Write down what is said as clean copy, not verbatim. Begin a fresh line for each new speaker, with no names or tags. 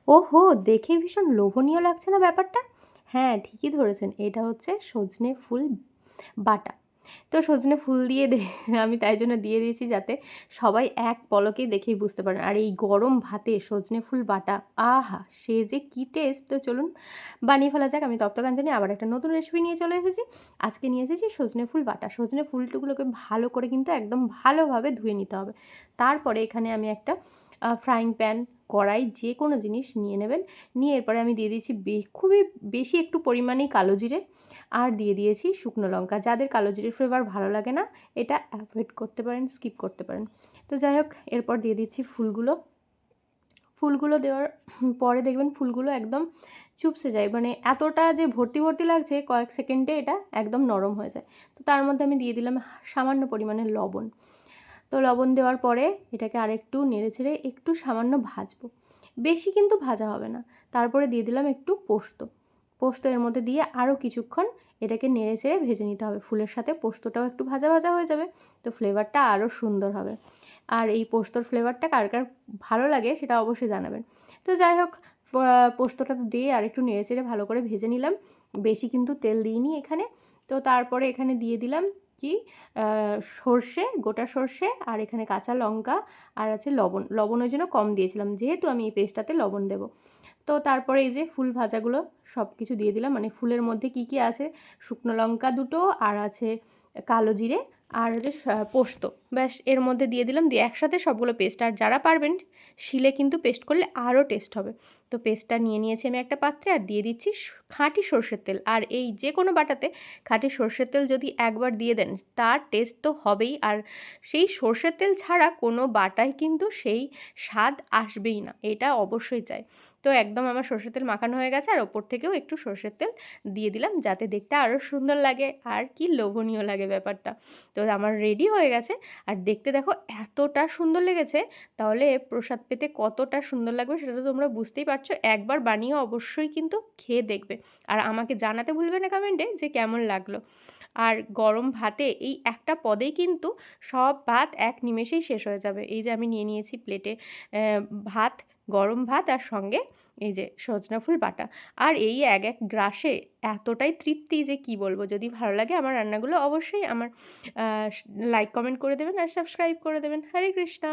ওহো, দেখেই ভীষণ লোভনীয় লাগছে না ব্যাপারটা? হ্যাঁ, ঠিকই ধরেছেন, এটা হচ্ছে সজনে ফুল বাটা। তো সজনে ফুল দিয়ে আমি তাই জন্য দিয়ে দিয়েছি যাতে সবাই এক পলকেই দেখেই বুঝতে পারেন। আর এই গরম ভাতে সজনে ফুল বাটা, আহা! সে যে কী টেস্ট! তো চলুন বানিয়ে ফেলা যাক। আমি তপ্তকাঞ্চনি আবার একটা নতুন রেসিপি নিয়ে চলে এসেছি। আজকে নিয়ে এসেছি সজনে ফুল বাটা। সজনে ফুলগুলোকে ভালো করে কিন্তু একদম ভালোভাবে ধুয়ে নিতে হবে। তারপরে এখানে আমি একটা ফ্রাইং প্যান, কড়াই যে কোনো জিনিস নিয়ে নেবেন। নিয়ে এরপরে আমি দিয়ে দিয়েছি খুবই বেশি একটু পরিমাণেই কালো জিরে, আর দিয়ে দিয়েছি শুকনো লঙ্কা। যাদের কালো জিরের ফ্লেভার ভালো লাগে না, এটা অ্যাভয়েড করতে পারেন, স্কিপ করতে পারেন। তো যাই হোক, এরপর দিয়ে দিচ্ছি ফুলগুলো দেওয়ার পরে দেখবেন ফুলগুলো একদম চুপসে যায়, মানে এতটা যে ভর্তি ভর্তি লাগছে, কয়েক সেকেন্ডে এটা একদম নরম হয়ে যায়। তো তার মধ্যে আমি দিয়ে দিলাম সামান্য পরিমাণে লবণ। তো লবণ দেওয়ার পরে এটাকে আরেকটু নেড়েচেড়ে একটু সামান্য ভাজবো, বেশি কিন্তু ভাজা হবে না। তারপরে দিয়ে দিলাম একটু পোস্ত এর মধ্যে দিয়ে আরও কিছুক্ষণ এটাকে নেড়েচেড়ে ভেজে নিতে হবে। ফুলের সাথে পোস্তটাও একটু ভাজা ভাজা হয়ে যাবে, তো ফ্লেভারটা আরও সুন্দর হবে। আর এই পোস্তর ফ্লেভারটা কার কার ভালো লাগে সেটা অবশ্যই জানাবেন। তো যাই হোক, পোস্তটা দিয়ে আরেকটু নেড়েচেড়ে ভালো করে ভেজে নিলাম। বেশি কিন্তু তেল দিইনি এখানে। তো তারপরে এখানে দিয়ে দিলাম কি, সর্ষে, গোটা সর্ষে, আর এখানে কাঁচা লঙ্কা, আর আছে লবণ। লবণ ওই জন্য কম দিয়েছিলাম, যেহেতু আমি এই পেস্টটাতে লবণ দেবো। তো তারপরে এই যে ফুল ভাজাগুলো সব কিছু দিয়ে দিলাম, মানে ফুলের মধ্যে কি কি আছে, শুকনো লঙ্কা দুটো, আর আছে কালো জিরে, আর আছে পোস্ত, ব্যাস এর মধ্যে দিয়ে দিলাম। দিয়ে একসাথে সবগুলো পেস্ট, আর যারা পারবেন শিলে কিন্তু পেস্ট করলে আরও টেস্ট হবে। তো পেস্টটা নিয়ে নিয়েছি আমি একটা পাত্রে, আর দিয়ে দিচ্ছি খাঁটি সর্ষের তেল। আর এই যে কোনো বাটাতে খাঁটি সর্ষের তেল যদি একবার দিয়ে দেন, তার টেস্ট তো হবেই। আর সেই সর্ষের তেল ছাড়া কোনো বাটায় কিন্তু সেই স্বাদ আসবেই না, এটা অবশ্যই চাই। তো একদম আমার সর্ষের তেল মাখানো হয়ে গেছে, আর ওপর থেকেও একটু সর্ষের তেল দিয়ে দিলাম যাতে দেখতে আরও সুন্দর লাগে আর কি লোভনীয় লাগে ব্যাপারটা। তো আমার রেডি হয়ে গেছে, আর দেখতে দেখো এতটা সুন্দর লেগেছে, তাহলে প্রসাদ পেতে কতটা সুন্দর লাগবে সেটা তো তোমরা বুঝতেই পারছো। একবার বানিয়ে অবশ্যই কিন্তু খেয়ে দেখবে, আর আমাকে জানাতে ভুলবে না কমেন্টে যে কেমন লাগলো। আর গরম ভাতে এই একটা পদেই কিন্তু সব ভাত এক নিমেষেই শেষ হয়ে যাবে। এই যে আমি নিয়ে নিয়েছি প্লেটে ভাত, গরম ভাত, আর সঙ্গে এই যে সজনা ফুল বাটা, আর এই এক গ্রাসে এতটাই তৃপ্তি যে কি বলবো। যদি ভালো লাগে আমার রান্নাগুলো, অবশ্যই আমার লাইক কমেন্ট করে দেবেন আর সাবস্ক্রাইব করে দেবেন। হরে কৃষ্ণা।